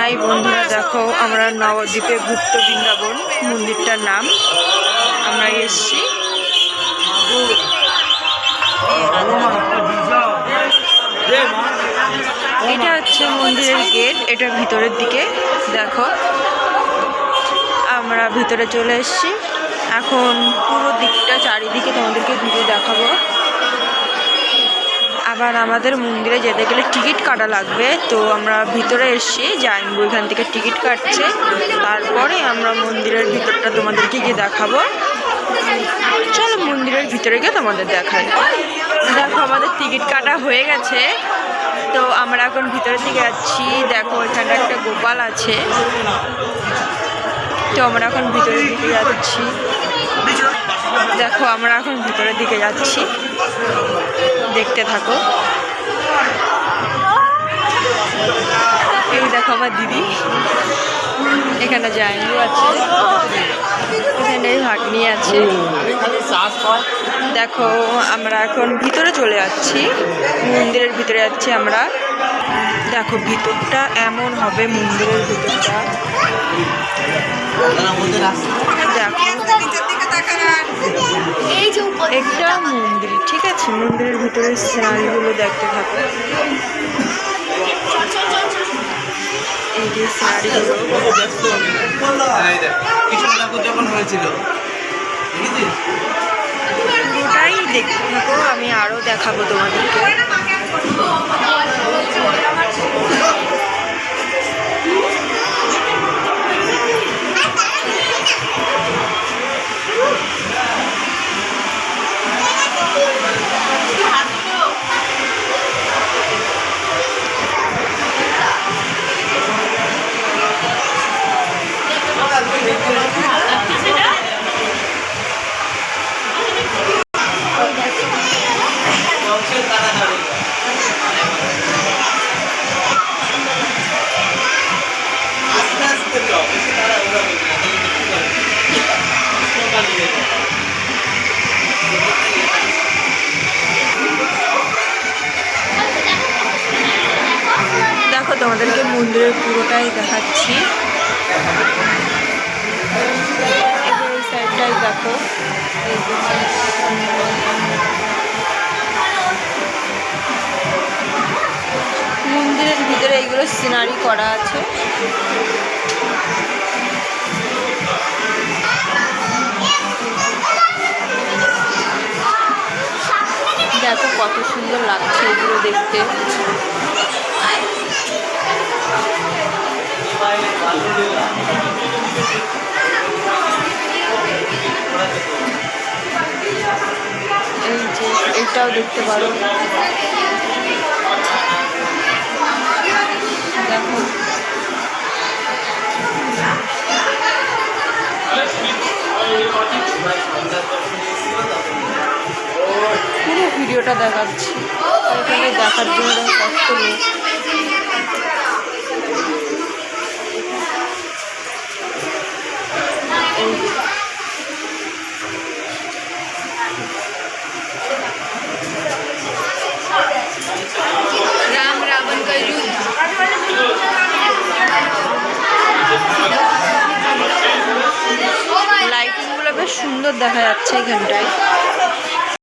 High বন্ধুরা, দেখো আমরা নবদ্বীপে গুপ্ত বৃন্দাবন মন্দিরটার নাম আমরা এসেছি। এটা হচ্ছে মন্দিরের গেট, এটা ভিতরের দিকে। দেখো আমরা ভিতরে চলে এসেছি। এখন পুরো দিকটা চারিদিকে তোমাদেরকে ভিডিও দেখাবো। আবার আমাদের মন্দিরে যেতে গেলে টিকিট কাটা লাগবে, তো আমরা ভিতরে এসেছি। জাইনবু এখান থেকে টিকিট কাটছে, তারপরে আমরা মন্দিরের ভিতরটা তোমাদেরকে গিয়ে দেখাবো। চলো মন্দিরের ভিতরে গিয়ে তোমাদের দেখাই। দেখো আমাদের টিকিট কাটা হয়ে গেছে, তো আমরা এখন ভিতরের দিকে যাচ্ছি। দেখো এখানটা একটা গোপাল আছে, তো আমরা এখন ভিতরের দিকে যাচ্ছি। দেখো আমরা এখন ভিতরের দিকে যাচ্ছি, দেখতে থাকো। এই দেখো আমার দিদি, এখানে জাইনবু আছে, এখানে ভাগ্নি আছে। দেখো আমরা এখন ভিতরে চলে যাচ্ছি, মন্দিরের ভিতরে যাচ্ছি আমরা। দেখো ভিতরটা এমন হবে, মন্দিরের ভিতরটা দেখো। একটা মন্দির, ঠিক আছে, মন্দিরের ভিতরের সিনারিগুলো দেখতে থাকো। এই যে সিনারিগুলো পুরোটাই দেখতে থাকো, আমি আরও দেখাবো তোমাদেরকে। দেখো তোমাদেরকে মন্দিরের পুরোটাই দেখাচ্ছি। এই সাইডটাই দেখো, মন্দিরের ভিতরে এইগুলো সিনারি করা আছে। দেখো কত সুন্দর লাগছে এগুলো দেখতে। এই যে এইটাও দেখতে পারো, দেখো পুরো ভিডিওটা দেখাচ্ছি, এখানে দেখার জন্য কষ্ট নেই। রাম রাবণ का युद्ध। লাইটিং গুলো বেশ সুন্দর দেখা যাচ্ছে এখানটায়।